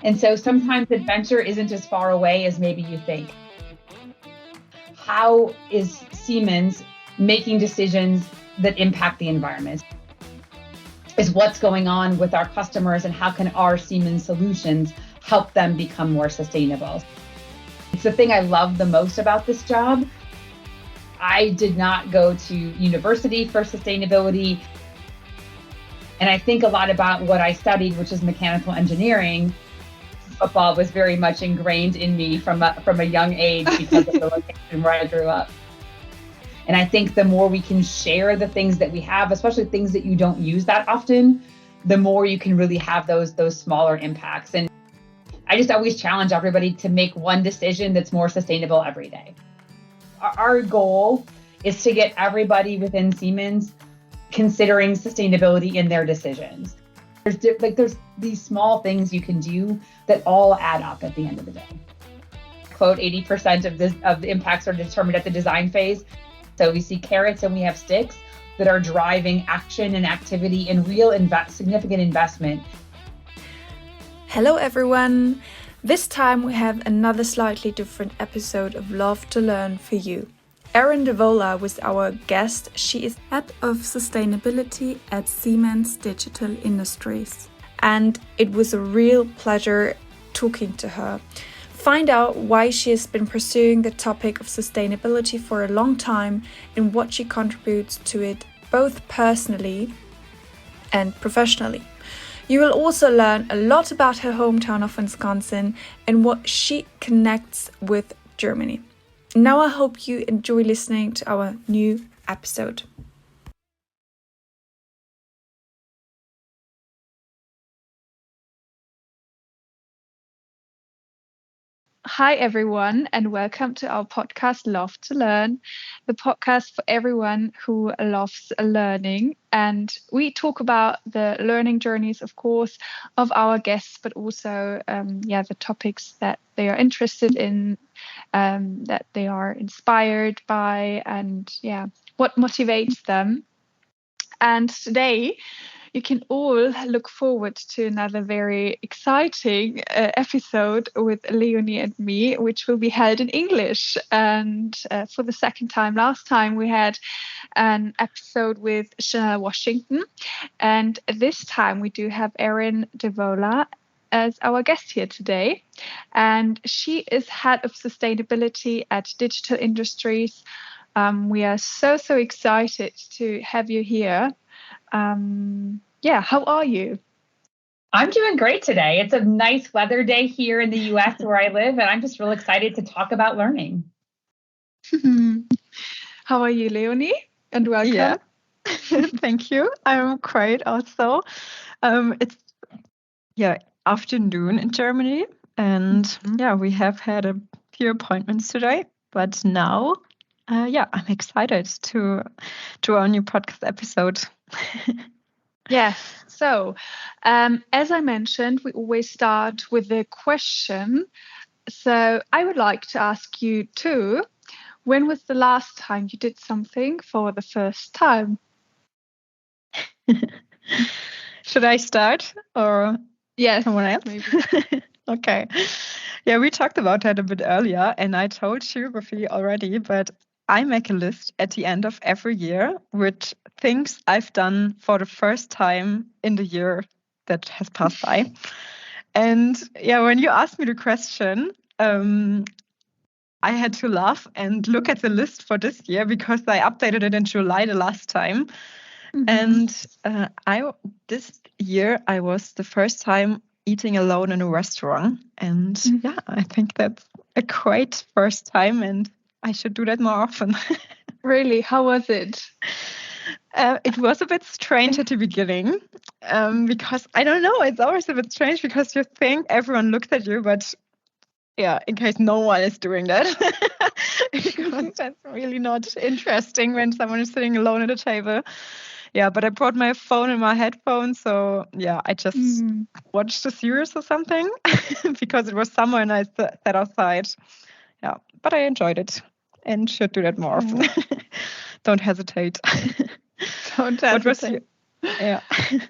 And so sometimes adventure isn't as far away as maybe you think. How is Siemens making decisions that impact the environment? Is what's going on with our customers and how can our Siemens solutions help them become more sustainable? It's the thing I love the most about this job. I did not go to university for sustainability. And I think a lot about what I studied, which is mechanical engineering. Football was very much ingrained in me from a young age because of the location where I grew up. And I think the more we can share the things that we have, especially things that you don't use that often, the more you can really have those smaller impacts. And I just always challenge everybody to make one decision that's more sustainable every day. Our goal is to get everybody within Siemens considering sustainability in their decisions. There's these small things you can do that all add up at the end of the day. Quote, 80% of the impacts are determined at the design phase. So we see carrots and we have sticks that are driving action and activity and real significant investment. Hello everyone! This time we have another slightly different episode of Love to Learn for you. Eryn Devola was our guest. She is Head of Sustainability at Siemens Digital Industries. And it was a real pleasure talking to her. Find out why she has been pursuing the topic of sustainability for a long time and what she contributes to it both personally and professionally. You will also learn a lot about her hometown of Winsconsin and what she connects with Germany. Now I hope you enjoy listening to our new episode. Hi everyone and welcome to our podcast Love to Learn, the podcast for everyone who loves learning. And we talk about the learning journeys, of course, of our guests, but also the topics that they are interested in, that they are inspired by, and what motivates them. And today you can all look forward to another very exciting episode with Leonie and me, which will be held in English. And for the second time, last time we had an episode with Chanel Washington. And this time we do have Eryn Devola as our guest here today. And she is Head of Sustainability at Digital Industries. We are so excited to have you here. How are you? I'm doing great today. It's a nice weather day here in the US where I live, and I'm just real excited to talk about learning. How are you, Leonie? And welcome. Yeah, thank you. I'm great also. It's afternoon in Germany, and we have had a few appointments today, but now I'm excited to do our new podcast episode. Yes. So, as I mentioned, we always start with a question. So I would like to ask you too, when was the last time you did something for the first time? Should I start or yes, someone else? Maybe. Okay. Yeah, we talked about that a bit earlier, and I told Rufi already, but I make a list at the end of every year with things I've done for the first time in the year that has passed by. And when you asked me the question, I had to laugh and look at the list for this year because I updated it in July the last time. And this year I was the first time eating alone in a restaurant. And I think that's a great first time, and I should do that more often. Really? How was it? It was a bit strange at the beginning because I don't know, it's always a bit strange because you think everyone looks at you, but in case no one is doing that, because that's really not interesting when someone is sitting alone at a table. Yeah, but I brought my phone and my headphones, so I just watched a series or something because it was summer and I sat outside. Yeah, but I enjoyed it and should do that more often. Don't hesitate. Don't hesitate. What was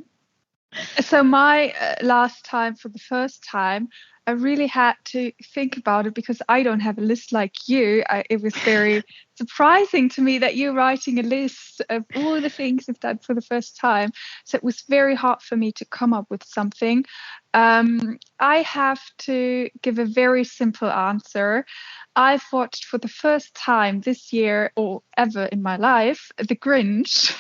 So my last time, for the first time, I really had to think about it because I don't have a list like you. It was very surprising to me that you're writing a list of all the things you've done for the first time. So it was very hard for me to come up with something. I have to give a very simple answer. I've watched for the first time this year or ever in my life, The Grinch.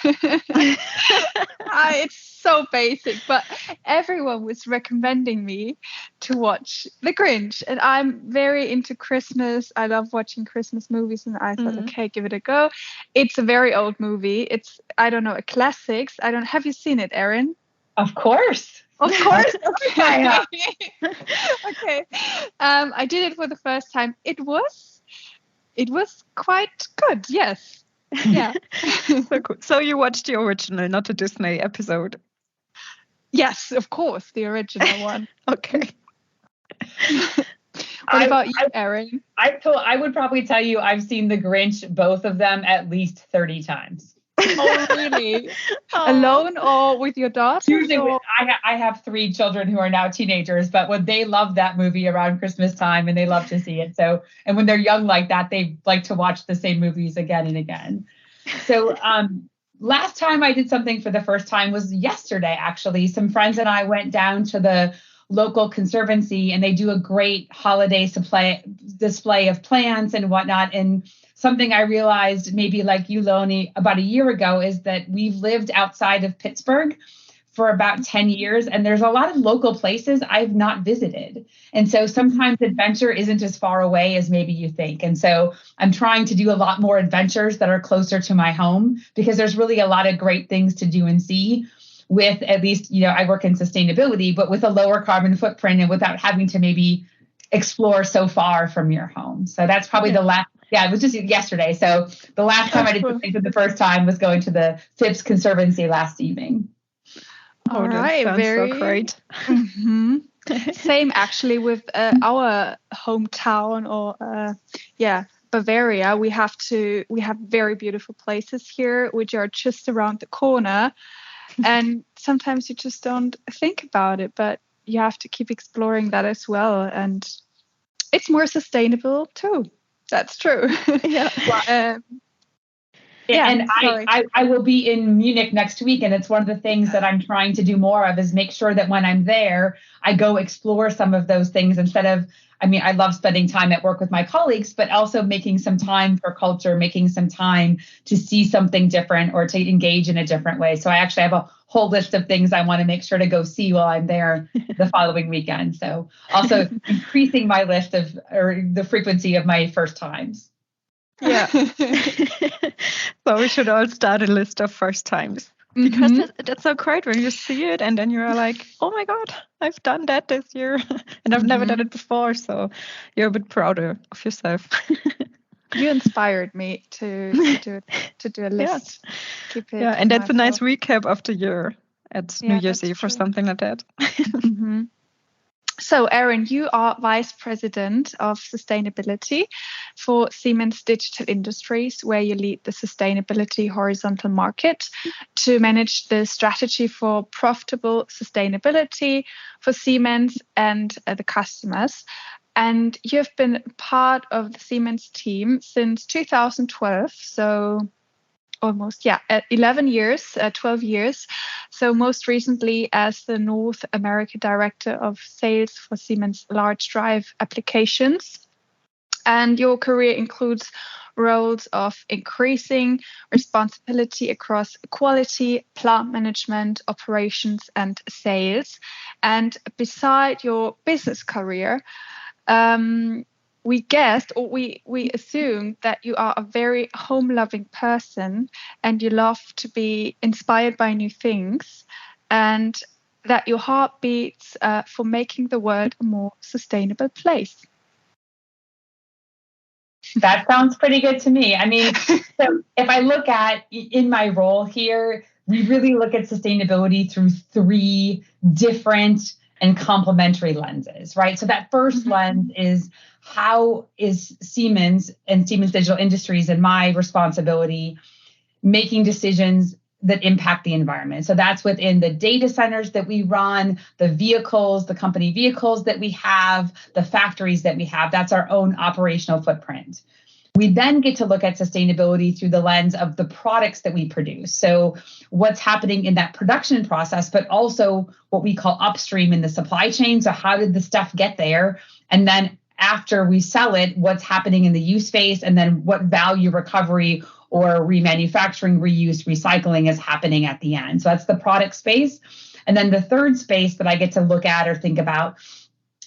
It's so basic, but everyone was recommending me to watch The Grinch. And I'm very into Christmas. I love watching Christmas movies. And I thought, okay, give it a go. It's a very old movie. It's, I don't know, a classics. Have you seen it, Eryn? Of course. Of course. Okay. Okay. I did it for the first time. It was quite good. Yes. Yeah. So cool. So you watched the original, not the Disney episode? Yes, of course, the original one. Okay. What about you, Eryn? I would probably tell you I've seen The Grinch, both of them, at least 30 times. Oh, really? Alone or with your daughter? Usually, I have 3 children who are now teenagers, but when they love that movie around Christmas time and they love to see it. So, and when they're young like that, they like to watch the same movies again and again. So, last time I did something for the first time was yesterday, actually. Some friends and I went down to the local conservancy and they do a great holiday display of plants and whatnot. And something I realized, maybe like you, Leonie, about a year ago, is that we've lived outside of Pittsburgh for about 10 years, and there's a lot of local places I've not visited. And so sometimes adventure isn't as far away as maybe you think. And so I'm trying to do a lot more adventures that are closer to my home, because there's really a lot of great things to do and see with, at least, I work in sustainability, but with a lower carbon footprint and without having to maybe explore so far from your home. So that's probably the last. Yeah, it was just yesterday. So the last time I did something for the first time was going to the Phipps Conservancy last evening. All right, that sounds so great. Mm-hmm. Same actually with our hometown or Bavaria. We have very beautiful places here which are just around the corner, and sometimes you just don't think about it, but you have to keep exploring that as well, and it's more sustainable too. That's true. Yeah. And I will be in Munich next week. And it's one of the things that I'm trying to do more of, is make sure that when I'm there, I go explore some of those things instead of, I love spending time at work with my colleagues, but also making some time for culture, making some time to see something different or to engage in a different way. So I actually have a whole list of things I want to make sure to go see while I'm there the following weekend. So also increasing my list or the frequency of my first times. Yeah. So we should all start a list of first times, because that's so great when you see it and then you're like, oh my God, I've done that this year and I've never done it before. So you're a bit prouder of yourself. You inspired me to do a list. Yeah. Keep it. Yeah, and that's a nice recap of the year at New Year's Eve or something like that. So, Eryn, you are Vice President of Sustainability for Siemens Digital Industries, where you lead the sustainability horizontal market to manage the strategy for profitable sustainability for Siemens and the customers. And you've been part of the Siemens team since 2012, so almost 11 years, 12 years. So most recently as the North America Director of Sales for Siemens Large Drive Applications. And your career includes roles of increasing responsibility across quality, plant management, operations, and sales. And beside your business career, we guessed, or we assumed, that you are a very home-loving person and you love to be inspired by new things, and that your heart beats for making the world a more sustainable place. That sounds pretty good to me. So if I look at in my role here, we really look at sustainability through 3 different and complementary lenses, right? So that first lens is, how is Siemens and Siemens Digital Industries, and my responsibility, making decisions that impact the environment. So that's within the data centers that we run, the vehicles, the company vehicles that we have, the factories that we have. That's our own operational footprint. We then get to look at sustainability through the lens of the products that we produce. So what's happening in that production process, but also what we call upstream in the supply chain. So how did the stuff get there? And then after we sell it, what's happening in the use phase? And then what value recovery or remanufacturing, reuse, recycling is happening at the end. So that's the product space. And then the third space that I get to look at or think about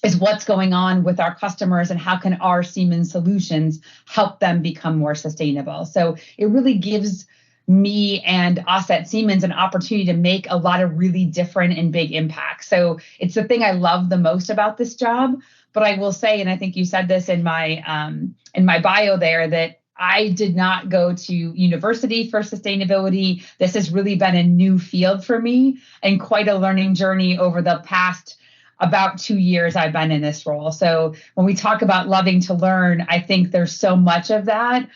is what's going on with our customers and how can our Siemens solutions help them become more sustainable. So it really gives me and us at Siemens an opportunity to make a lot of really different and big impacts. So it's the thing I love the most about this job. But I will say, and I think you said this in my bio there, that I did not go to university for sustainability. This has really been a new field for me and quite a learning journey over the past about 2 years I've been in this role. So when we talk about loving to learn, I think there's so much of that.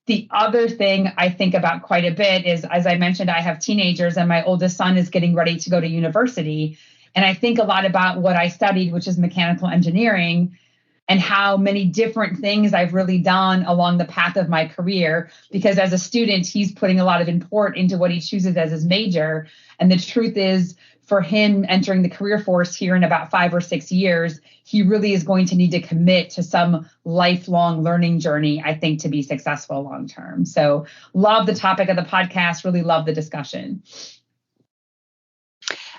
The other thing I think about quite a bit is, as I mentioned, I have teenagers and my oldest son is getting ready to go to university. And I think a lot about what I studied, which is mechanical engineering, and how many different things I've really done along the path of my career. Because as a student, he's putting a lot of import into what he chooses as his major. And the truth is, for him entering the career force here in about 5 or 6 years, he really is going to need to commit to some lifelong learning journey, I think, to be successful long term. So love the topic of the podcast, really love the discussion.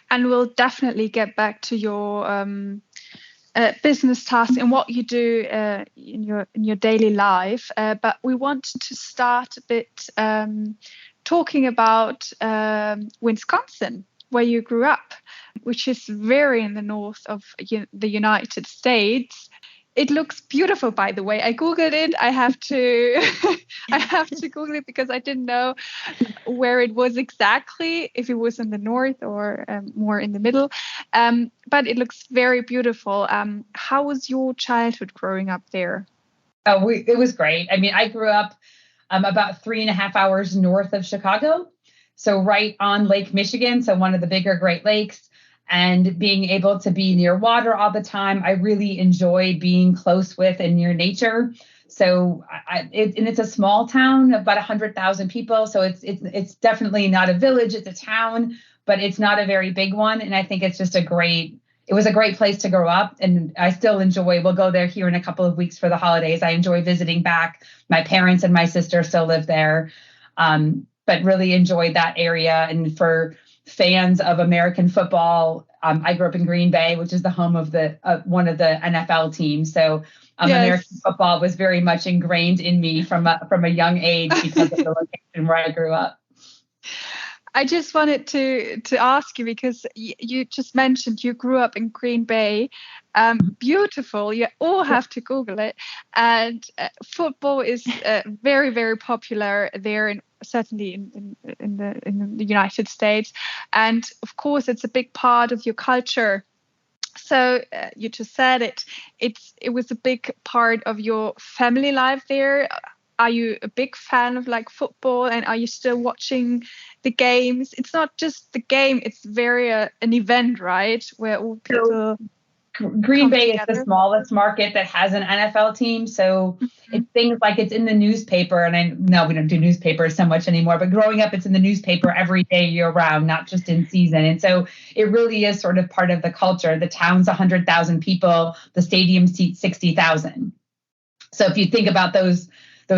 And we'll definitely get back to your business tasks and what you do in your daily life. But we want to start a bit talking about Winsconsin, where you grew up, which is very in the north of the United States. It looks beautiful, by the way. I Googled it. I have to Google it because I didn't know where it was exactly, if it was in the north or more in the middle. But it looks very beautiful. How was your childhood growing up there? Oh, it was great. I mean, I grew up about 3.5 hours north of Chicago. So right on Lake Michigan, so one of the bigger Great Lakes, and being able to be near water all the time. I really enjoy being close with and near nature. So it's a small town of about 100,000 people. So it's definitely not a village, it's a town, but it's not a very big one. And I think it's just it was a great place to grow up. And I still we'll go there here in a couple of weeks for the holidays. I enjoy visiting back. My parents and my sister still live there. But really enjoyed that area. And for fans of American football, I grew up in Green Bay, which is the home of one of the NFL teams. So Yes. American football was very much ingrained in me from a young age because of the location where I grew up. I just wanted to ask you, because you just mentioned you grew up in Green Bay. Beautiful. You all have to Google it. And football is very, very popular there, certainly in the United States. And of course, it's a big part of your culture. So you just said it was a big part of your family life there. Are you a big fan of like football, and are you still watching the games? It's not just the game, it's very an event, right? Where all people Green Bay is the smallest market that has an NFL team. So it's things like it's in the newspaper. And I know we don't do newspapers so much anymore, but growing up, it's in the newspaper every day year round, not just in season. And so it really is sort of part of the culture. The town's 100,000 people, the stadium seats 60,000. So if you think about those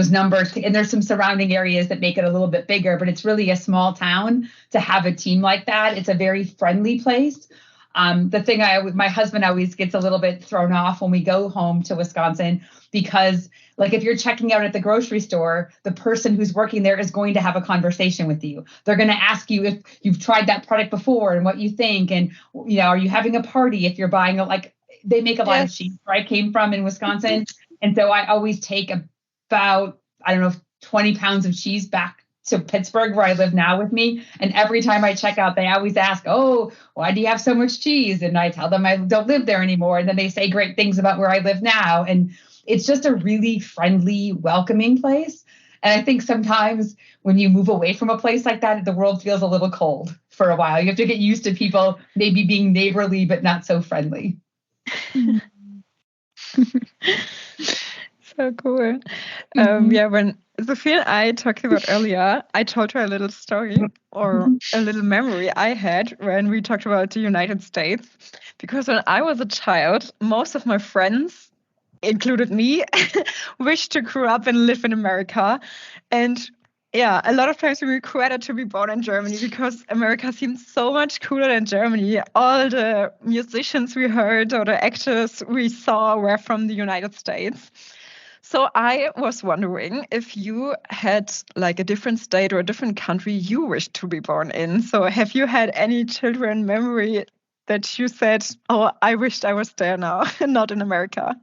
numbers, and there's some surrounding areas that make it a little bit bigger, but it's really a small town to have a team like that. It's a very friendly place. The thing my husband always gets a little bit thrown off when we go home to Wisconsin, because like if you're checking out at the grocery store, the person who's working there is going to have a conversation with you. They're going to ask you if you've tried that product before and what you think. And, are you having a party if you're buying they make a lot of cheese where I came from in Wisconsin. And so I always take about, 20 pounds of cheese back to Pittsburgh, where I live now, with me. And every time I check out, they always ask, "Oh, why do you have so much cheese?" And I tell them I don't live there anymore. And then they say great things about where I live now. And it's just a really friendly, welcoming place. And I think sometimes when you move away from a place like that, the world feels a little cold for a while. You have to get used to people maybe being neighborly, but not so friendly. So cool. When Sophie and I talked about earlier, I told her a little story or a little memory I had when we talked about the United States. Because when I was a child, most of my friends, included me, wished to grow up and live in America. And yeah, a lot of times we regretted to be born in Germany because America seemed so much cooler than Germany. All the musicians we heard or the actors we saw were from the United States. So I was wondering if you had like a different state or a different country you wished to be born in. So have you had any children memory that you said, oh, I wished I was there now, not in America?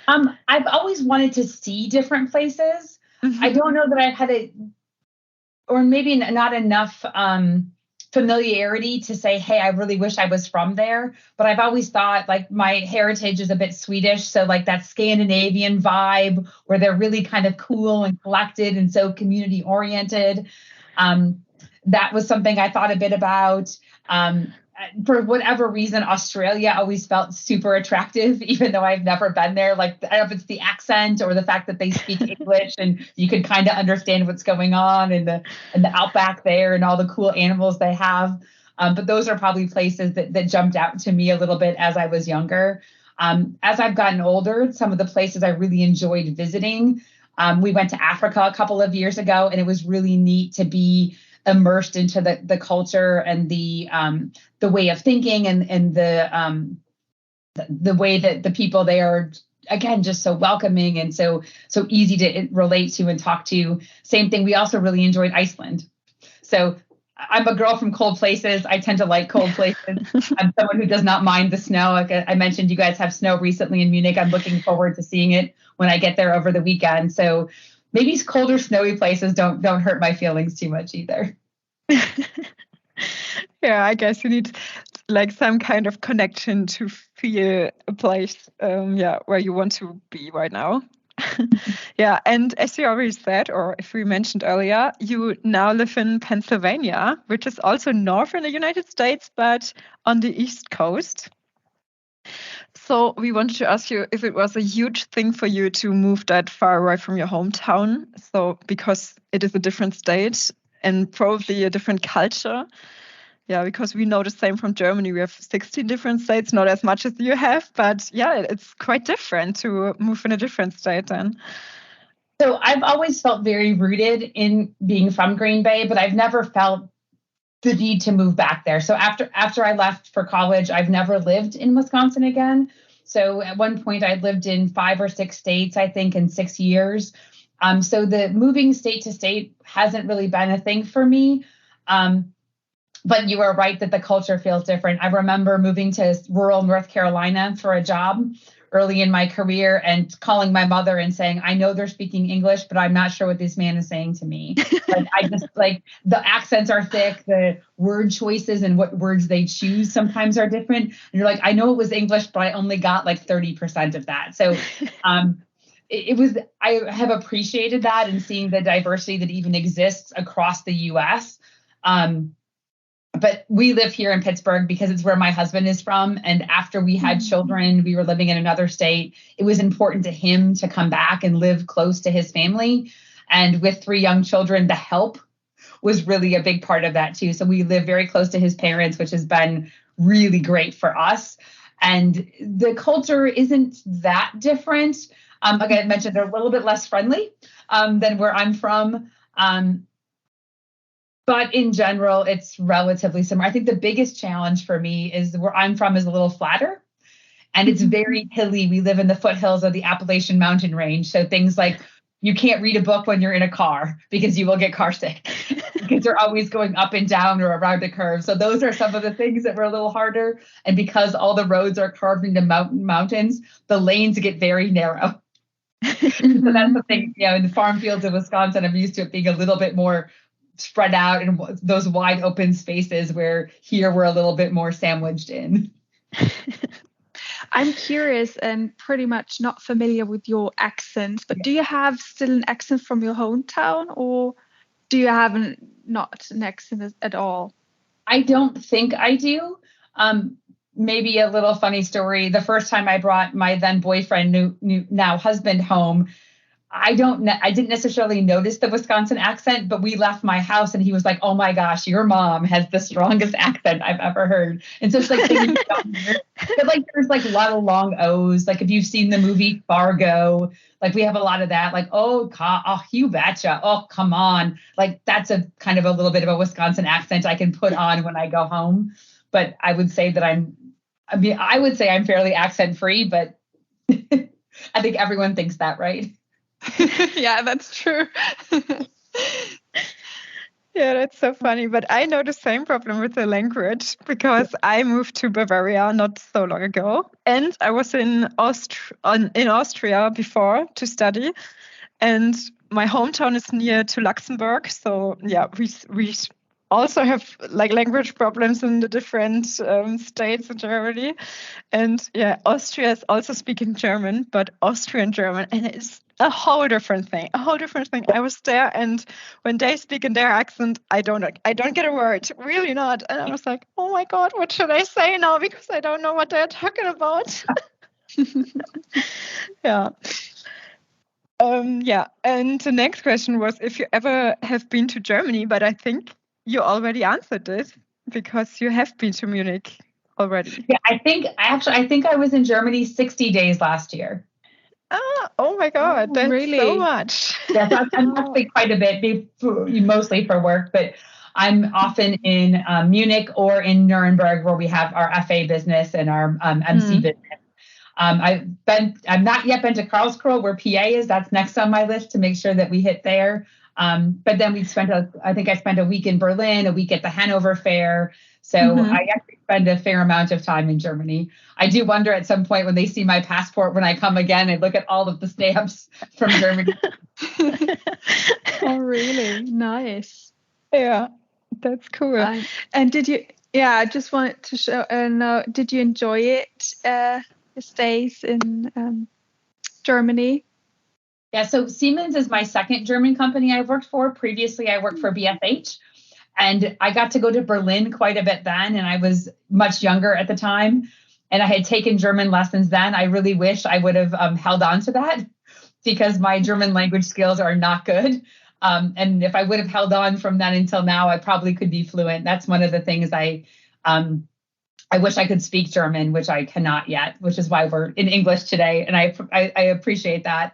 I've always wanted to see different places. I don't know that I've had or maybe not enough familiarity to say, hey, I really wish I was from there. But I've always thought like my heritage is a bit Swedish. So like that Scandinavian vibe where they're really kind of cool and collected and so community oriented. That was something I thought a bit about. For whatever reason, Australia always felt super attractive, even though I've never been there. Like, I don't know if it's the accent or the fact that they speak English and you can kind of understand what's going on in the outback there and all the cool animals they have. But those are probably places that jumped out to me a little bit as I was younger. As I've gotten older, some of the places I really enjoyed visiting. We went to Africa a couple of years ago, and it was really neat to be immersed into the culture and the way of thinking and the way that the people there are, again, just so welcoming and so easy to relate to and talk to. Same thing. We also really enjoyed Iceland. So I'm a girl from cold places. I tend to like cold places. I'm someone who does not mind the snow. Like I mentioned, you guys have snow recently in Munich. I'm looking forward to seeing it when I get there over the weekend. So maybe colder, snowy places don't hurt my feelings too much either. Yeah, I guess you need like some kind of connection to feel a place, where you want to be right now. Yeah, and as you already said, or if we mentioned earlier, you now live in Pennsylvania, which is also north in the United States, but on the East Coast. So we wanted to ask you if it was a huge thing for you to move that far away from your hometown. So because it is a different state and probably a different culture. Yeah, because we know the same from Germany. We have 16 different states, not as much as you have, but yeah, it's quite different to move in a different state then. So I've always felt very rooted in being from Green Bay, but I've never felt the need to move back there. So after I left for college, I've never lived in Wisconsin again. So at one point I lived in 5 or 6 states, I think, in 6 years. So the moving state to state hasn't really been a thing for me. But you are right that the culture feels different. I remember moving to rural North Carolina for a job early in my career and calling my mother and saying, I know they're speaking English, but I'm not sure what this man is saying to me. I just like the accents are thick, the word choices and what words they choose sometimes are different. And you're like, I know it was English, but I only got like 30% of that. So I have appreciated that and seeing the diversity that even exists across the US. But we live here in Pittsburgh because it's where my husband is from. And after we had children, we were living in another state. It was important to him to come back and live close to his family. And with 3 young children, the help was really a big part of that too. So we live very close to his parents, which has been really great for us. And the culture isn't that different. Like I mentioned, they're a little bit less friendly than where I'm from. But in general, it's relatively similar. I think the biggest challenge for me is where I'm from is a little flatter and it's very hilly. We live in the foothills of the Appalachian Mountain Range. So things like you can't read a book when you're in a car because you will get car sick because they're always going up and down or around a curve. So those are some of the things that were a little harder. And because all the roads are carved into mountains, the lanes get very narrow. So that's the thing, in the farm fields of Wisconsin, I'm used to it being a little bit more spread out in those wide open spaces where here we're a little bit more sandwiched in. I'm curious and pretty much not familiar with your accent, but do you have still an accent from your hometown, or do you have not an accent at all? I don't think I do. Maybe a little funny story. The first time I brought my then boyfriend, new now husband, home, I didn't necessarily notice the Wisconsin accent, but we left my house and he was like, "Oh my gosh, your mom has the strongest accent I've ever heard." And so it's like things you don't hear. But like there's like a lot of long O's. Like if you've seen the movie Fargo, like we have a lot of that. Like, oh, you betcha. Oh, come on. Like that's a kind of a little bit of a Wisconsin accent I can put on when I go home. But I would say that I would say I'm fairly accent free, but I think everyone thinks that, right? Yeah, that's true. Yeah, that's so funny. But I know the same problem with the language because I moved to Bavaria not so long ago, and I was in Austria before to study, and my hometown is near to Luxembourg. So yeah, we also have like language problems in the different states in Germany, and yeah, Austria is also speaking German, but Austrian German, and it's a whole different thing. I was there, and when they speak in their accent, I don't get a word, really not. And I was like, oh my God, what should I say now? Because I don't know what they're talking about. Yeah. Yeah. And the next question was if you ever have been to Germany, but I think you already answered it because you have been to Munich already. Yeah, I think I was in Germany 60 days last year. Oh my God, that's really? so much. Yeah, I'm actually quite a bit, mostly for work, but I'm often in Munich or in Nuremberg, where we have our FA business and our MC business. I've not yet been to Karlsruhe, where PA is. That's next on my list to make sure that we hit there. But then I spent a week in Berlin, a week at the Hanover Fair. So I actually spend a fair amount of time in Germany. I do wonder at some point when they see my passport, when I come again, and look at all of the stamps from Germany. Oh, really? Nice. Yeah, that's cool. And did you, I just wanted to show, did you enjoy it, your stays in Germany? Yeah, so Siemens is my second German company I worked for. Previously, I worked for BFH. And I got to go to Berlin quite a bit then, and I was much younger at the time. And I had taken German lessons then. I really wish I would have held on to that because my German language skills are not good. And if I would have held on from then until now, I probably could be fluent. That's one of the things I wish I could speak German, which I cannot yet, which is why we're in English today. And I appreciate that.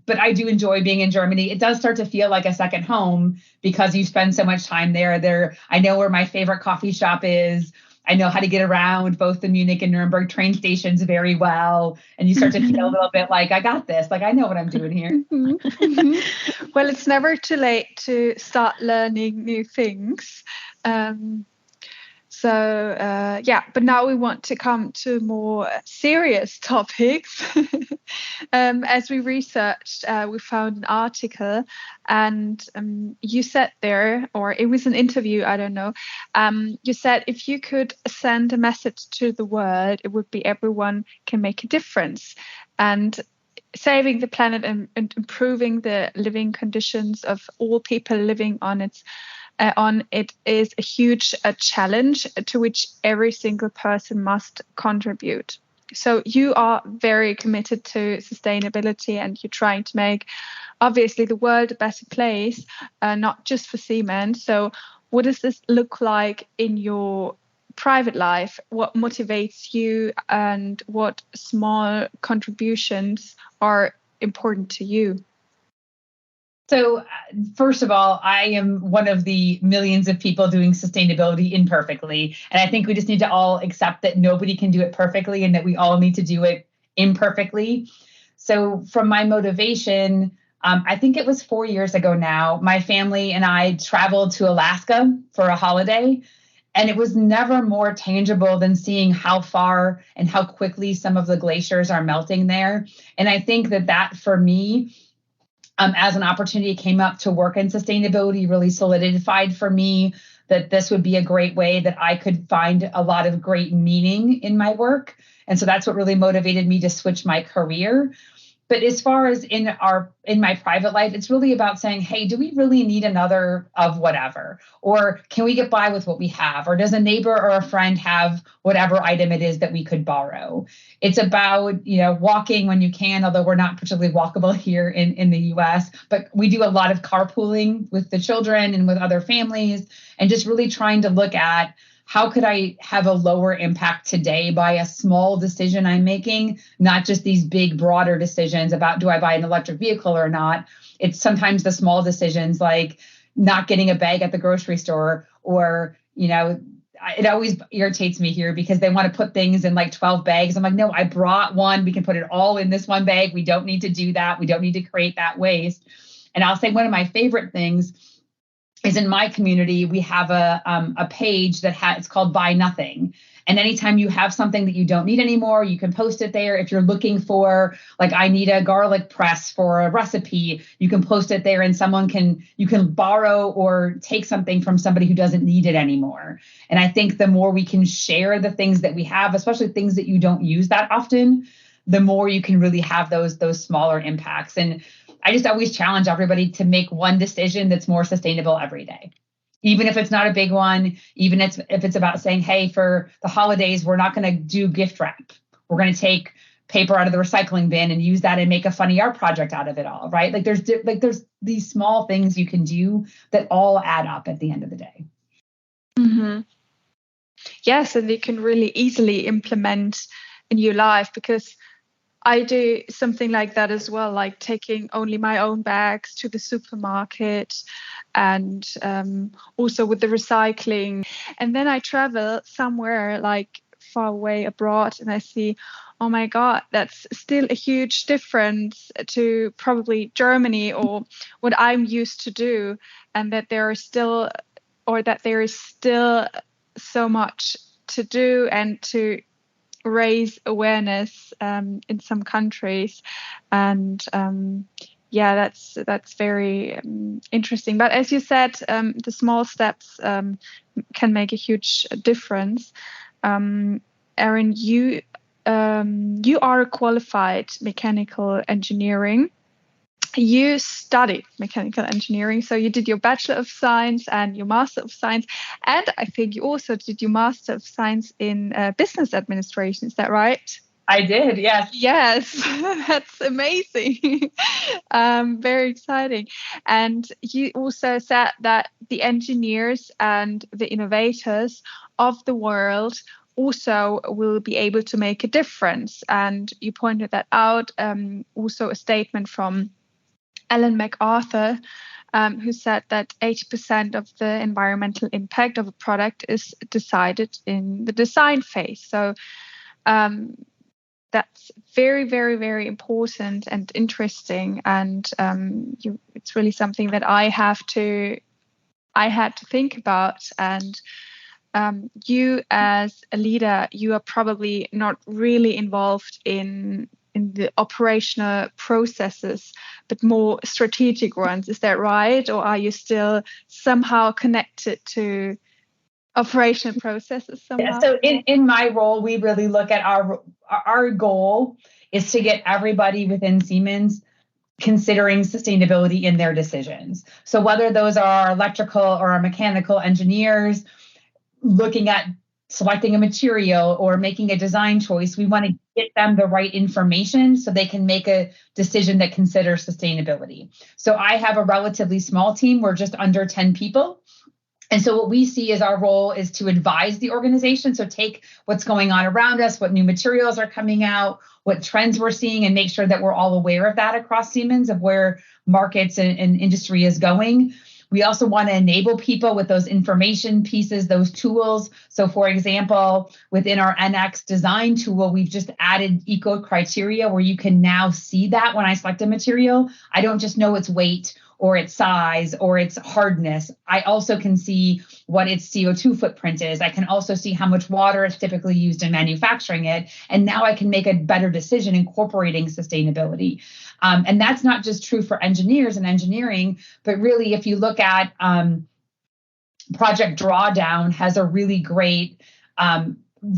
But I do enjoy being in Germany. It does start to feel like a second home because you spend so much time there. I know where my favorite coffee shop is. I know how to get around both the Munich and Nuremberg train stations very well. And you start to feel a little bit like, I got this. Like, I know what I'm doing here. Well, it's never too late to start learning new things. But now we want to come to more serious topics. As we researched, we found an article, and you said there, or it was an interview, I don't know. You said if you could send a message to the world, it would be everyone can make a difference. And saving the planet and improving the living conditions of all people living on it is a huge challenge to which every single person must contribute. So you are very committed to sustainability, and you're trying to make, obviously, the world a better place, not just for Siemens. So what does this look like in your private life? What motivates you, and what small contributions are important to you? So first of all, I am one of the millions of people doing sustainability imperfectly. And I think we just need to all accept that nobody can do it perfectly and that we all need to do it imperfectly. So from my motivation, I think it was 4 years ago now, my family and I traveled to Alaska for a holiday. And it was never more tangible than seeing how far and how quickly some of the glaciers are melting there. And I think that for me, as an opportunity came up to work in sustainability, really solidified for me that this would be a great way that I could find a lot of great meaning in my work. And so that's what really motivated me to switch my career. But as far as in my private life, it's really about saying, hey, do we really need another of whatever? Or can we get by with what we have? Or does a neighbor or a friend have whatever item it is that we could borrow? It's about, walking when you can, although we're not particularly walkable here in the US, but we do a lot of carpooling with the children and with other families, and just really trying to look at, how could I have a lower impact today by a small decision I'm making, not just these big, broader decisions about, do I buy an electric vehicle or not? It's sometimes the small decisions like not getting a bag at the grocery store, or, it always irritates me here because they want to put things in like 12 bags. I'm like, no, I brought one. We can put it all in this one bag. We don't need to do that. We don't need to create that waste. And I'll say one of my favorite things is in my community, we have a page it's called Buy Nothing. And anytime you have something that you don't need anymore, you can post it there. If you're looking for, like, I need a garlic press for a recipe, you can post it there, and you can borrow or take something from somebody who doesn't need it anymore. And I think the more we can share the things that we have, especially things that you don't use that often, the more you can really have those smaller impacts. And I just always challenge everybody to make one decision that's more sustainable every day. Even if it's not a big one, even if it's about saying, hey, for the holidays, we're not going to do gift wrap. We're going to take paper out of the recycling bin and use that and make a funny art project out of it all, right? Like there's these small things you can do that all add up at the end of the day. Mm-hmm. Yes, and you can really easily implement in your life, because I do something like that as well, like taking only my own bags to the supermarket, and also with the recycling. And then I travel somewhere like far away abroad, and I see, oh my God, that's still a huge difference to probably Germany or what I'm used to do, and that there is still so much to do and to raise awareness in some countries. And that's very interesting. But as you said, the small steps can make a huge difference. Eryn, you are a qualified mechanical engineering. You studied mechanical engineering, so you did your Bachelor of Science and your Master of Science, and I think you also did your Master of Science in Business Administration. Is that right? I did, yes. Yes, that's amazing. Very exciting. And you also said that the engineers and the innovators of the world also will be able to make a difference. And you pointed that out. Also a statement from Ellen MacArthur, who said that 80% of the environmental impact of a product is decided in the design phase. So that's very, very, very important and interesting. And it's really something that I had to think about. And you as a leader, you are probably not really involved in the operational processes, but more strategic ones. Is that right? Or are you still somehow connected to operational processes somehow? Yeah, so in my role, we really look at our goal is to get everybody within Siemens considering sustainability in their decisions. So whether those are our electrical or our mechanical engineers looking at selecting a material or making a design choice, we want to get them the right information so they can make a decision that considers sustainability. So I have a relatively small team. We're just under 10 people. And so what we see as our role is to advise the organization. So take what's going on around us, what new materials are coming out, what trends we're seeing, and make sure that we're all aware of that across Siemens, of where markets and industry is going. We also want to enable people with those information pieces, those tools. So for example, within our NX design tool, we've just added eco criteria where you can now see that when I select a material, I don't just know its weight or its size or its hardness. I also can see what its CO2 footprint is. I can also see how much water is typically used in manufacturing it. And now I can make a better decision incorporating sustainability. And that's not just true for engineers and engineering, but really if you look at Project Drawdown has a really great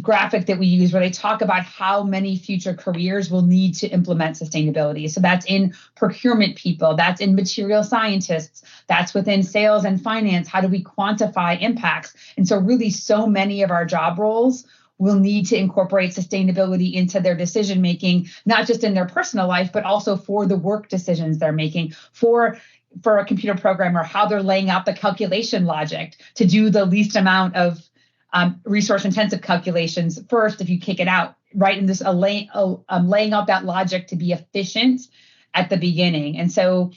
graphic that we use where they talk about how many future careers will need to implement sustainability. So that's in procurement people, that's in material scientists, that's within sales and finance. How do we quantify impacts? And so really so many of our job roles will need to incorporate sustainability into their decision making, not just in their personal life, but also for the work decisions they're making, for a computer programmer, how they're laying out the calculation logic to do the least amount of resource intensive calculations first if you kick it out, right? And this laying out that logic to be efficient at the beginning. And so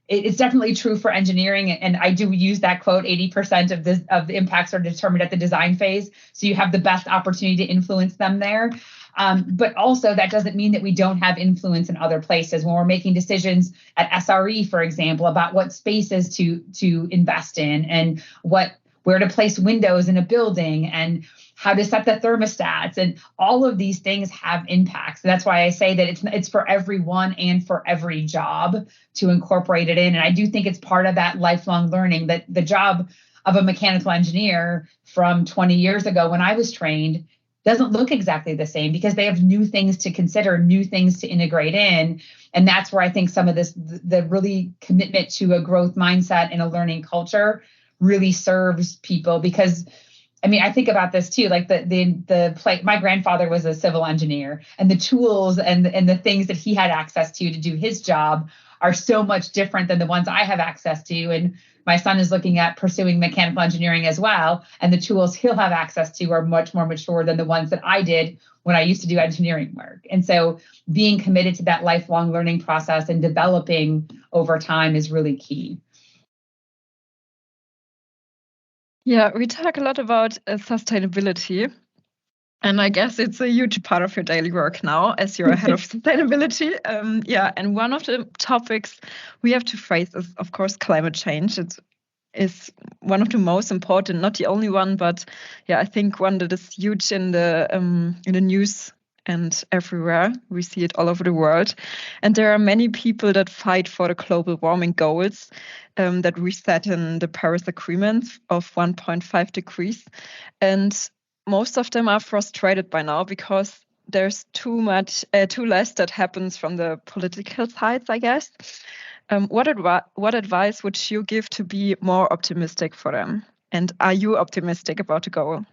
it's definitely true for engineering. And I do use that quote, 80% of the impacts are determined at the design phase. So you have the best opportunity to influence them there. But also that doesn't mean that we don't have influence in other places. When we're making decisions at SRE, for example, about what spaces to invest in and where to place windows in a building and how to set the thermostats, and all of these things have impacts. And that's why I say that it's for everyone and for every job to incorporate it in. And I do think it's part of that lifelong learning, that the job of a mechanical engineer from 20 years ago when I was trained doesn't look exactly the same because they have new things to consider, new things to integrate in. And that's where I think some of this, the really commitment to a growth mindset and a learning culture really serves people. Because I mean, I think about this too, like my grandfather was a civil engineer, and the tools and the things that he had access to do his job are so much different than the ones I have access to. And my son is looking at pursuing mechanical engineering as well. And the tools he'll have access to are much more mature than the ones that I did when I used to do engineering work. And so being committed to that lifelong learning process and developing over time is really key. Yeah, we talk a lot about sustainability, and I guess it's a huge part of your daily work now as you're head of sustainability. And one of the topics we have to face is, of course, climate change. It is one of the most important, not the only one, but I think one that is huge in the news and everywhere. We see it all over the world. And there are many people that fight for the global warming goals that we set in the Paris Agreement of 1.5 degrees. And most of them are frustrated by now because there's too less that happens from the political sides, I guess. What advice would you give to be more optimistic for them? And are you optimistic about the goal?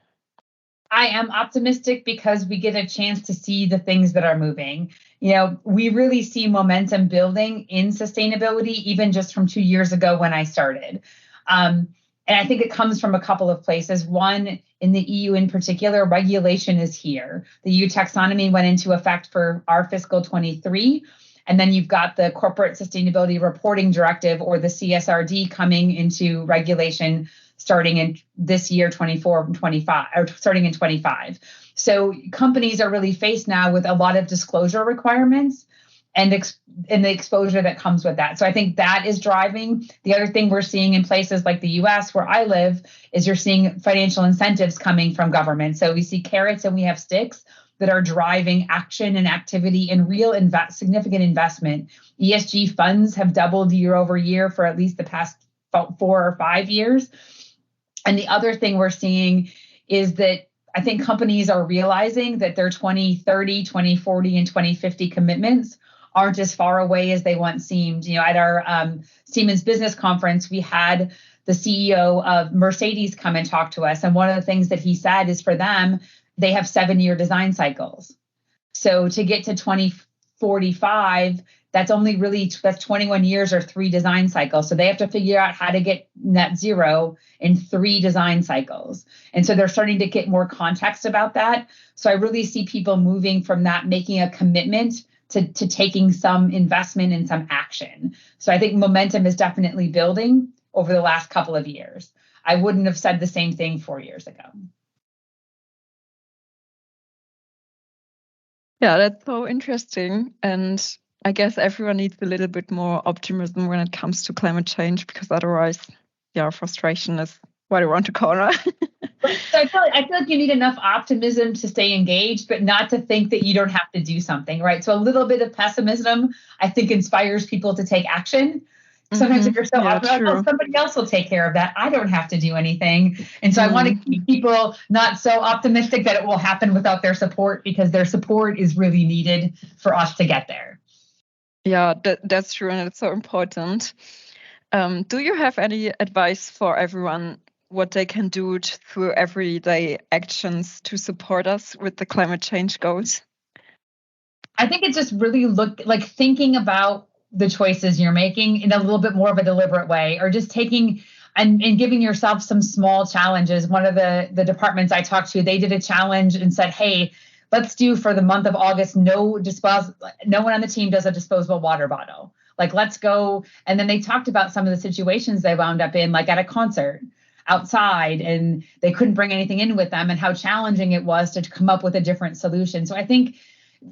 I am optimistic because we get a chance to see the things that are moving. We really see momentum building in sustainability, even just from 2 years ago when I started. And I think it comes from a couple of places. One, in the EU in particular, regulation is here. The EU taxonomy went into effect for our fiscal 23. And then you've got the Corporate Sustainability Reporting Directive, or the CSRD, coming into regulation starting in this year, 24 and 25, or starting in 25. So companies are really faced now with a lot of disclosure requirements and the exposure that comes with that. So I think that is driving. The other thing we're seeing in places like the US, where I live, is you're seeing financial incentives coming from government. So we see carrots and we have sticks that are driving action and activity and real significant investment. ESG funds have doubled year over year for at least the past 4 or 5 years. And the other thing we're seeing is that I think companies are realizing that their 2030, 2040, and 2050 commitments aren't as far away as they once seemed. At our Siemens business conference, we had the CEO of Mercedes come and talk to us. And one of the things that he said is, for them, they have 7-year design cycles. So to get to 2045, that's 21 years or 3 design cycles. So they have to figure out how to get net zero in 3 design cycles. And so they're starting to get more context about that. So I really see people moving from that, making a commitment to taking some investment and some action. So I think momentum is definitely building over the last couple of years. I wouldn't have said the same thing 4 years ago. Yeah, that's so interesting. And I guess everyone needs a little bit more optimism when it comes to climate change, because otherwise, frustration is right around the corner. So I feel like you need enough optimism to stay engaged, but not to think that you don't have to do something, right? So a little bit of pessimism, I think, inspires people to take action. Sometimes if you're so Yeah, optimistic, oh, true. somebody else will take care of that. I don't have to do anything. And so I want to keep people not so optimistic that it will happen without their support, because their support is really needed for us to get there. Yeah, that's true, and it's so important. Do you have any advice for everyone what they can do through everyday actions to support us with the climate change goals? I think it's just really thinking about the choices you're making in a little bit more of a deliberate way, or just taking and giving yourself some small challenges. One of the departments I talked to, they did a challenge and said, hey, let's do for the month of August, no one on the team does a disposable water bottle. Like, let's go. And then they talked about some of the situations they wound up in, like at a concert outside, and they couldn't bring anything in with them, and how challenging it was to come up with a different solution. So I think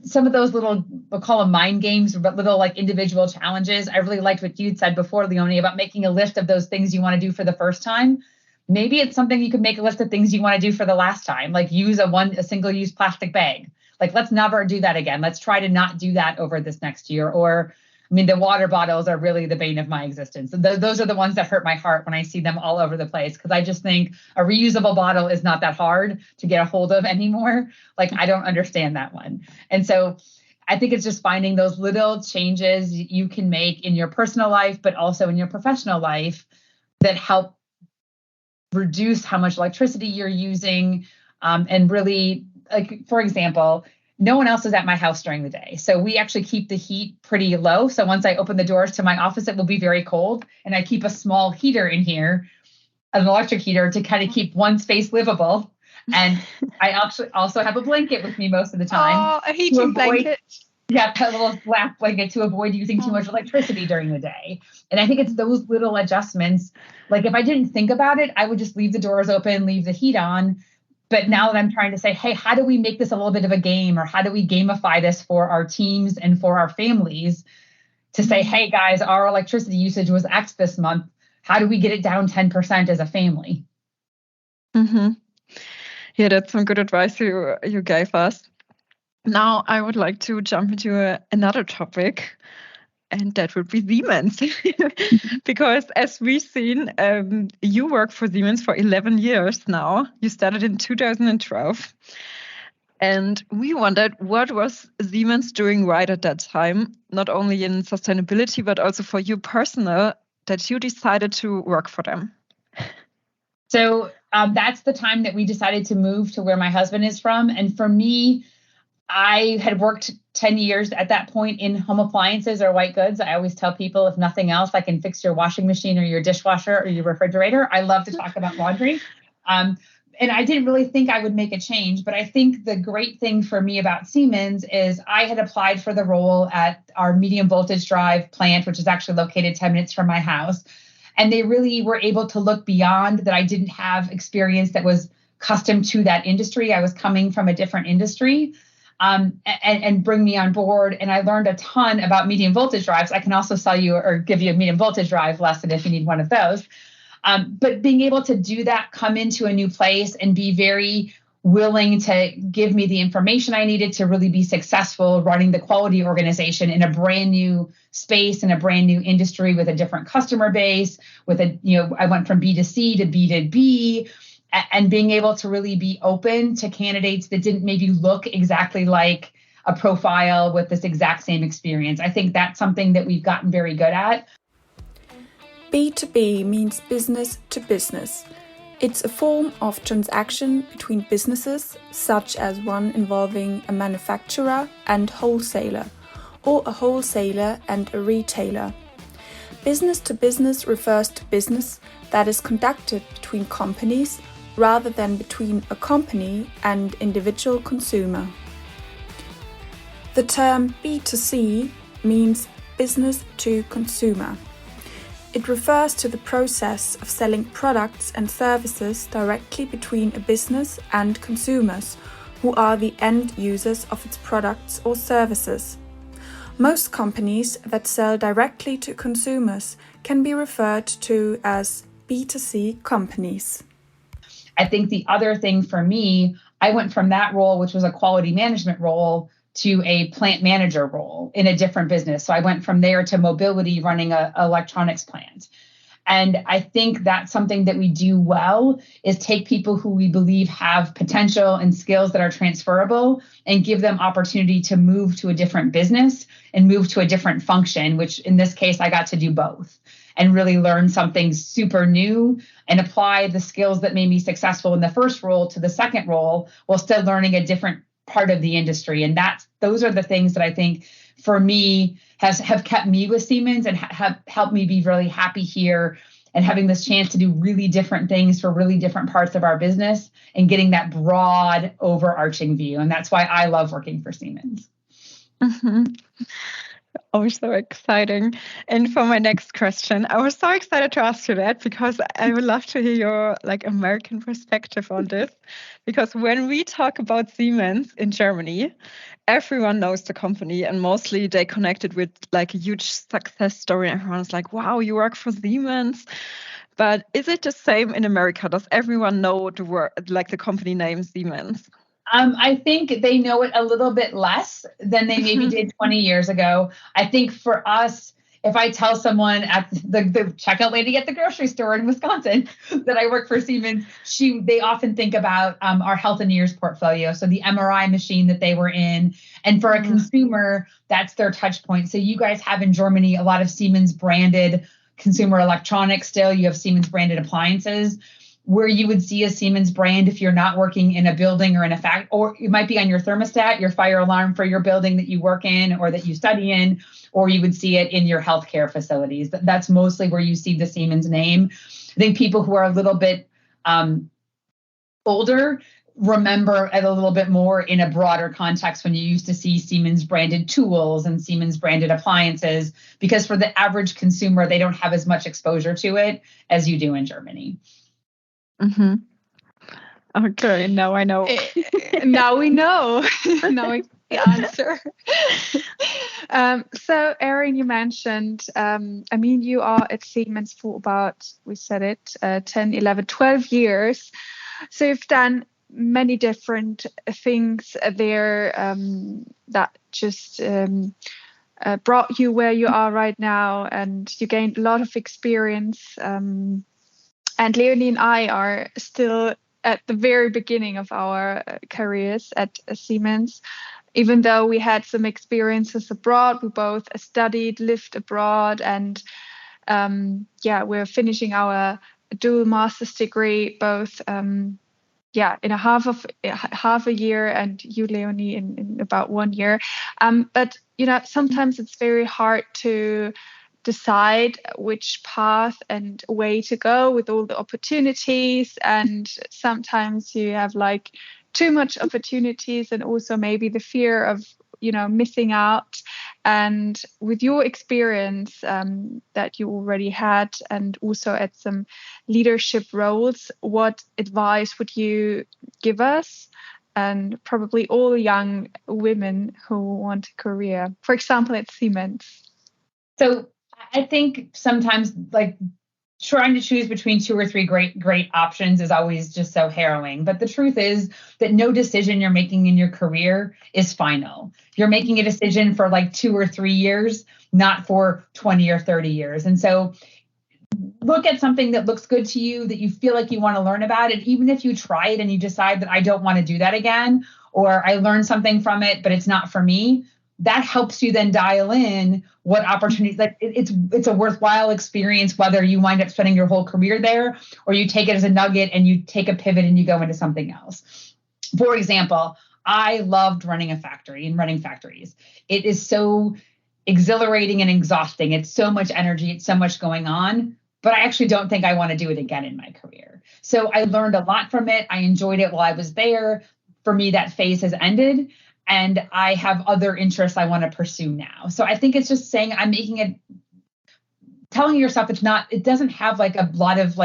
some of those little, we'll call them mind games, but little like individual challenges. I really liked what you'd said before, Leonie, about making a list of those things you want to do for the first time. Maybe it's something you could make a list of things you want to do for the last time, like use a single-use plastic bag. Like, let's never do that again. Let's try to not do that over this next year. Or, I mean, the water bottles are really the bane of my existence. Those are the ones that hurt my heart when I see them all over the place, because I just think a reusable bottle is not that hard to get a hold of anymore. Like, I don't understand that one. And so I think it's just finding those little changes you can make in your personal life, but also in your professional life, that help reduce how much electricity you're using. And really, like, for example, no one else is at my house during the day. So we actually keep the heat pretty low. So once I open the doors to my office, it will be very cold. And I keep a small heater in here, an electric heater, to kind of keep one space livable. And I actually also have a blanket with me most of the time. Oh, a heating blanket. Yeah, a little flap blanket to avoid using too much electricity during the day. And I think it's those little adjustments. Like, if I didn't think about it, I would just leave the doors open, leave the heat on. But now that I'm trying to say, hey, how do we make this a little bit of a game, or how do we gamify this for our teams and for our families, to say, hey, guys, our electricity usage was X this month. How do we get it down 10% as a family? Yeah, that's some good advice you gave us. Now I would like to jump into another topic, and that would be Siemens. Because as we've seen, you work for Siemens for 11 years now. You started in 2012. And we wondered, what was Siemens doing right at that time, not only in sustainability, but also for you personal, that you decided to work for them? So that's the time that we decided to move to where my husband is from. And for me, I had worked 10 years at that point in home appliances or white goods. I always tell people, if nothing else, I can fix your washing machine or your dishwasher or your refrigerator. I love to talk about laundry. And I didn't really think I would make a change. But I think the great thing for me about Siemens is I had applied for the role at our medium voltage drive plant, which is actually located 10 minutes from my house. And they really were able to look beyond that. I didn't have experience that was custom to that industry. I was coming from a different industry. And bring me on board. And I learned a ton about medium voltage drives. I can also sell you or give you a medium voltage drive lesson if you need one of those. But being able to do that, come into a new place and be very willing to give me the information I needed to really be successful running the quality organization in a brand new space, in a brand new industry with a different customer base, I went from B2C to B2B. And being able to really be open to candidates that didn't maybe look exactly like a profile with this exact same experience. I think that's something that we've gotten very good at. B2B means business to business. It's a form of transaction between businesses, such as one involving a manufacturer and wholesaler, or a wholesaler and a retailer. Business to business refers to business that is conducted between companies rather than between a company and individual consumer. The term B2C means business to consumer. It refers to the process of selling products and services directly between a business and consumers, who are the end users of its products or services. Most companies that sell directly to consumers can be referred to as B2C companies. I think the other thing for me, I went from that role, which was a quality management role, to a plant manager role in a different business. So I went from there to mobility, running a electronics plant. And I think that's something that we do well, is take people who we believe have potential and skills that are transferable and give them opportunity to move to a different business and move to a different function, which in this case, I got to do both and really learn something super new and apply the skills that made me successful in the first role to the second role while still learning a different part of the industry. And those are the things that I think for me have kept me with Siemens and have helped me be really happy here and having this chance to do really different things for really different parts of our business and getting that broad overarching view. And that's why I love working for Siemens. Mm-hmm. Oh, so exciting. And for my next question, I was so excited to ask you that because I would love to hear your American perspective on this. Because when we talk about Siemens in Germany, everyone knows the company and mostly they connect it with a huge success story. Everyone's like, wow, you work for Siemens. But is it the same in America? Does everyone know the company name Siemens? I think they know it a little bit less than they maybe did 20 years ago. I think for us, if I tell someone at the checkout lady at the grocery store in Wisconsin that I work for Siemens, they often think about our Healthineers portfolio. So the MRI machine that they were in. And for a consumer, that's their touch point. So you guys have in Germany a lot of Siemens branded consumer electronics still. You have Siemens branded appliances. Where you would see a Siemens brand if you're not working in a building or in a factory, or it might be on your thermostat, your fire alarm for your building that you work in or that you study in, or you would see it in your healthcare facilities. That's mostly where you see the Siemens name. I think people who are a little bit older remember it a little bit more in a broader context when you used to see Siemens branded tools and Siemens branded appliances, because for the average consumer, they don't have as much exposure to it as you do in Germany. Mm-hmm. Okay, now I know. Now we know. Now we the answer. So, Eryn, you mentioned, you are at Siemens for about, we said it, 10, 11, 12 years. So you've done many different things there that just brought you where you are right now, and you gained a lot of experience. And Leonie and I are still at the very beginning of our careers at Siemens. Even though we had some experiences abroad, we both studied, lived abroad, and we're finishing our dual master's degree, both in a half a year, and you, Leonie, in about 1 year. But sometimes it's very hard to decide which path and way to go with all the opportunities, and sometimes you have too much opportunities and also maybe the fear of missing out. And with your experience that you already had, and also at some leadership roles, what advice would you give us and probably all young women who want a career, for example, at Siemens? So I think sometimes trying to choose between 2 or 3 great options is always just so harrowing. But the truth is that no decision you're making in your career is final. You're making a decision for 2 or 3 years, not for 20 or 30 years. And so look at something that looks good to you, that you feel like you want to learn about it. Even if you try it and you decide that I don't want to do that again, or I learned something from it, but it's not for me, that helps you then dial in what opportunities. It's a worthwhile experience, whether you wind up spending your whole career there or you take it as a nugget and you take a pivot and you go into something else. For example, I loved running a factory and running factories. It is so exhilarating and exhausting. It's so much energy. It's so much going on. But I actually don't think I want to do it again in my career. So I learned a lot from it. I enjoyed it while I was there. For me, that phase has ended. And I have other interests I want to pursue now. So I think it's just saying telling yourself it doesn't have a lot of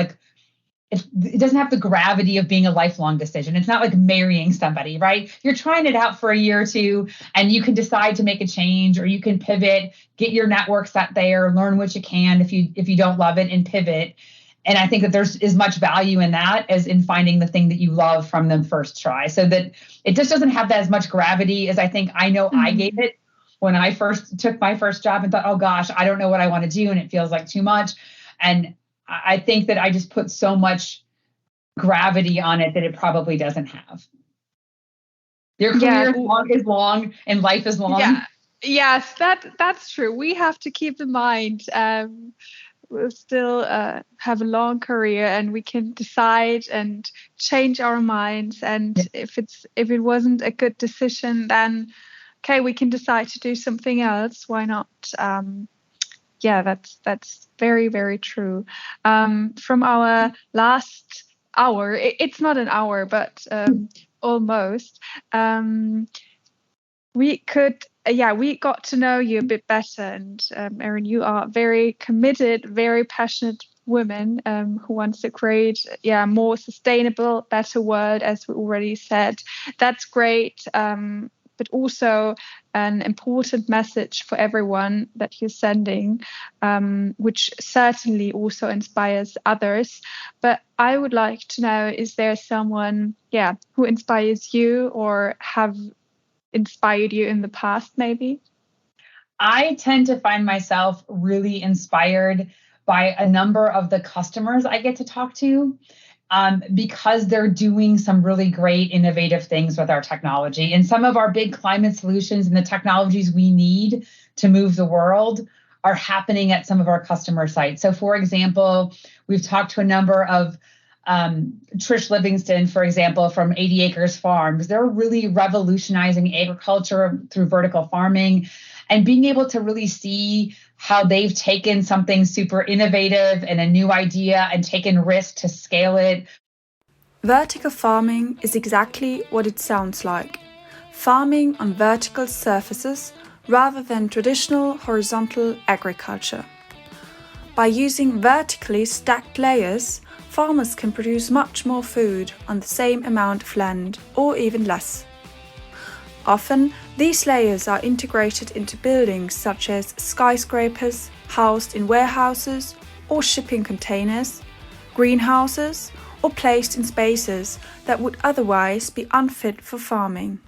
it doesn't have the gravity of being a lifelong decision. It's not like marrying somebody, right? You're trying it out for a year or two and you can decide to make a change, or you can pivot, get your network set there, learn what you can if you don't love it and pivot. And I think that there's as much value in that as in finding the thing that you love from the first try, so that it just doesn't have that as much gravity as I know I gave it when I first took my first job and thought, oh gosh, I don't know what I want to do. And it feels like too much. And I think that I just put so much gravity on it that it probably doesn't have. Your career is long and life is long. Yeah. Yes, that's true. We have to keep in mind we'll still have a long career, and we can decide and change our minds. And if it wasn't a good decision, then okay, we can decide to do something else. Why not? That's very, very true. From our last hour, it's not an hour, but almost. We got to know you a bit better. And Eryn, you are a very committed, very passionate woman who wants to create more sustainable, better world, as we already said. That's great. But also an important message for everyone that you're sending, which certainly also inspires others. But I would like to know, is there someone, who inspires you or have inspired you in the past, maybe? I tend to find myself really inspired by a number of the customers I get to talk to, because they're doing some really great innovative things with our technology. And some of our big climate solutions and the technologies we need to move the world are happening at some of our customer sites. So for example, we've talked to a number of Trish Livingston, for example, from 80 Acres Farms. They're really revolutionizing agriculture through vertical farming, and being able to really see how they've taken something super innovative and a new idea and taken risk to scale it. Vertical farming is exactly what it sounds like. Farming on vertical surfaces rather than traditional horizontal agriculture. By using vertically stacked layers, farmers can produce much more food on the same amount of land, or even less. Often, these layers are integrated into buildings such as skyscrapers, housed in warehouses or shipping containers, greenhouses, or placed in spaces that would otherwise be unfit for farming.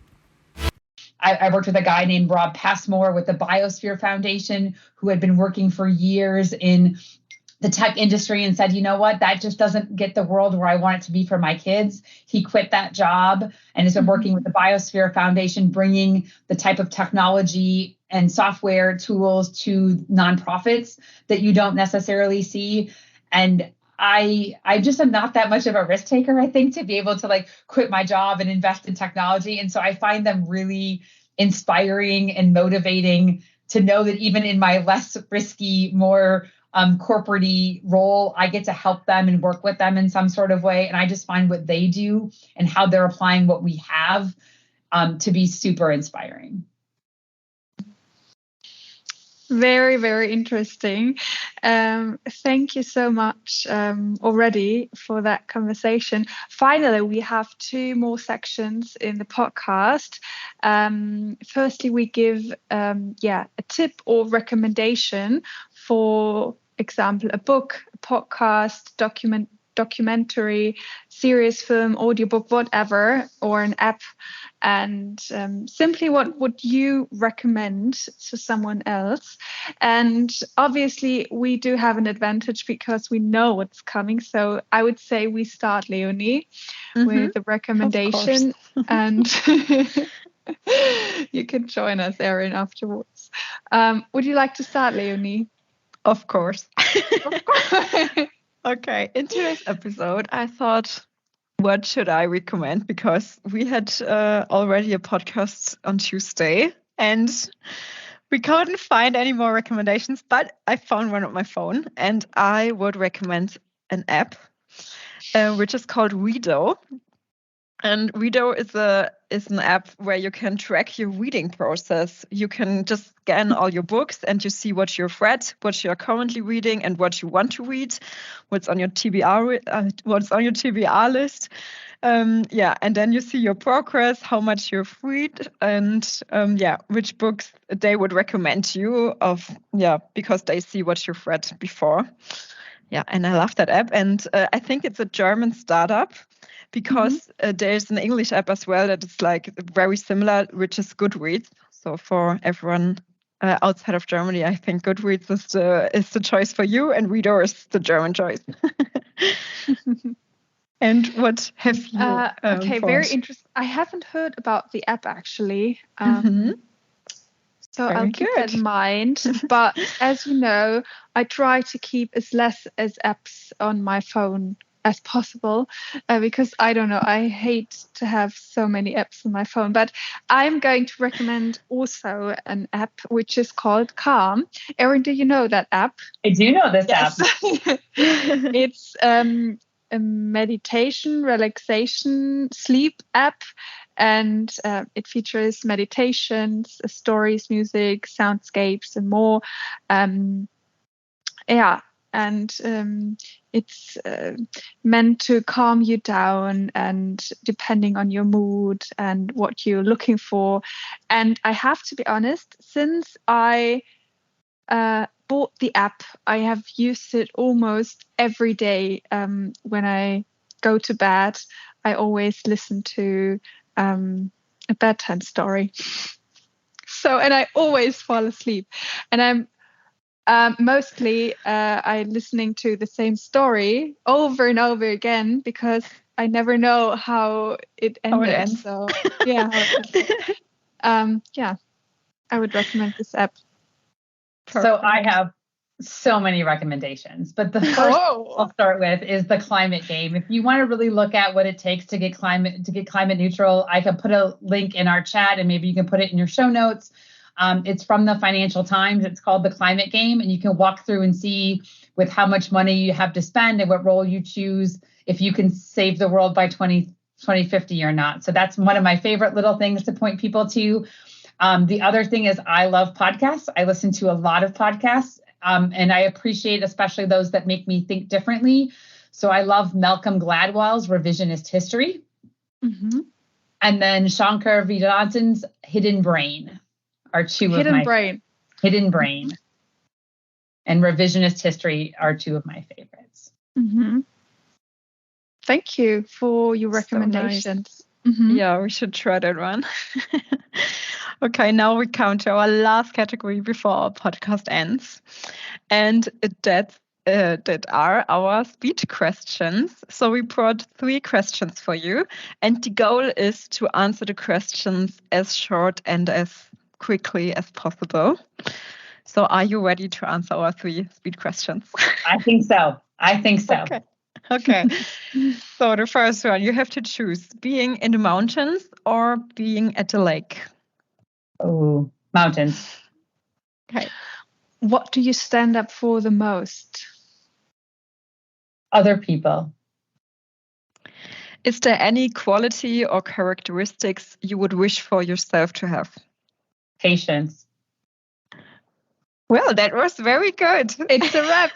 I worked with a guy named Rob Passmore with the Biosphere Foundation, who had been working for years in the tech industry and said, you know what, that just doesn't get the world where I want it to be for my kids. He quit that job and has been working with the Biosphere Foundation, bringing the type of technology and software tools to nonprofits that you don't necessarily see. And I just am not that much of a risk taker, I think, to be able to quit my job and invest in technology. And so I find them really inspiring and motivating to know that even in my less risky, more corporate-y role, I get to help them and work with them in some sort of way. And I just find what they do and how they're applying what we have to be super inspiring. Very, very interesting. Thank you so much already for that conversation. Finally, we have 2 more sections in the podcast. Firstly, we give a tip or recommendation, for example, a book, a podcast, documentary, series, film, audiobook, whatever, or an app. And simply what would you recommend to someone else? And obviously we do have an advantage because we know what's coming. So I would say we start, Leonie, with the recommendation. And you can join us, Eryn, afterwards. Would you like to start, Leonie? Of course. Okay, in today's episode, I thought, what should I recommend? Because we had already a podcast on Tuesday and we couldn't find any more recommendations, but I found one on my phone, and I would recommend an app which is called Redo. And Redo is an app where you can track your reading process. You can just scan all your books and you see what you've read, what you're currently reading, and what you want to read, what's on your TBR list. And then you see your progress, how much you've read, and which books they would recommend you because they see what you've read before. Yeah, and I love that app. And I think it's a German startup because there's an English app as well that is like very similar, which is Goodreads. So for everyone outside of Germany, I think Goodreads is the choice for you, and Reader is the German choice. And what have you? Okay, very thought? interesting. I haven't heard about the app actually. So Very I'll keep that good. in mind. But as you know, I try to keep as less as apps on my phone as possible because I don't know, I hate to have so many apps on my phone. But I'm going to recommend also an app which is called Calm. Eryn, do you know that app? I do know this app. It's a meditation, relaxation, sleep app. And it features meditations, stories, music, soundscapes, and more. It's meant to calm you down, and depending on your mood and what you're looking for. And I have to be honest, since I bought the app, I have used it almost every day. When I go to bed, I always listen to a bedtime story. And I always fall asleep. And I'm mostly I'm listening to the same story over and over again because I never know how it ends. So yeah, I would recommend this app. Perfect. So I have so many recommendations, but the first I'll start with is the climate game. If you want to really look at what it takes to get climate neutral, I can put a link in our chat and maybe you can put it in your show notes. It's from the Financial Times. It's called The Climate Game, and you can walk through and see with how much money you have to spend and what role you choose if you can save the world by 2050 or not. So that's one of my favorite little things to point people to. The other thing is I love podcasts. I listen to a lot of podcasts. And I appreciate especially those that make me think differently. So I love Malcolm Gladwell's Revisionist History. And then Shankar Vedantan's Hidden Brain are two of my Hidden Brain and Revisionist History are two of my favorites. Thank you for your recommendations. So nice. Yeah, we should try that one. Okay, now we come to our last category before our podcast ends. And that are our speed questions. So we brought 3 questions for you. And the goal is to answer the questions as short and as quickly as possible. So are you ready to answer our 3 speed questions? I think so. Okay. So the first one, you have to choose being in the mountains or being at the lake. Oh, mountains. Okay. What do you stand up for the most? Other people. Is there any quality or characteristics you would wish for yourself to have? Patience. Well, that was very good. It's a wrap.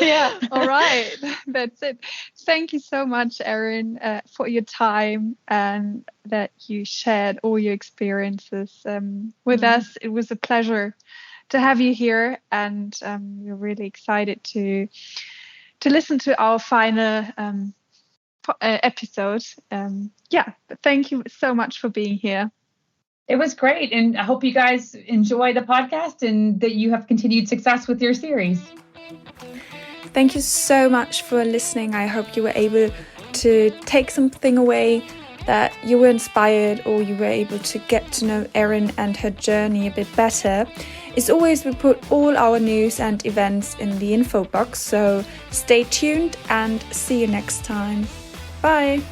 Yeah. All right. That's it. Thank you so much, Eryn, for your time and that you shared all your experiences with us. It was a pleasure to have you here, and we're really excited to listen to our final episode. But thank you so much for being here. It was great, and I hope you guys enjoy the podcast and that you have continued success with your series. Thank you so much for listening. I hope you were able to take something away, that you were inspired, or you were able to get to know Eryn and her journey a bit better. As always, we put all our news and events in the info box, so stay tuned and see you next time. Bye!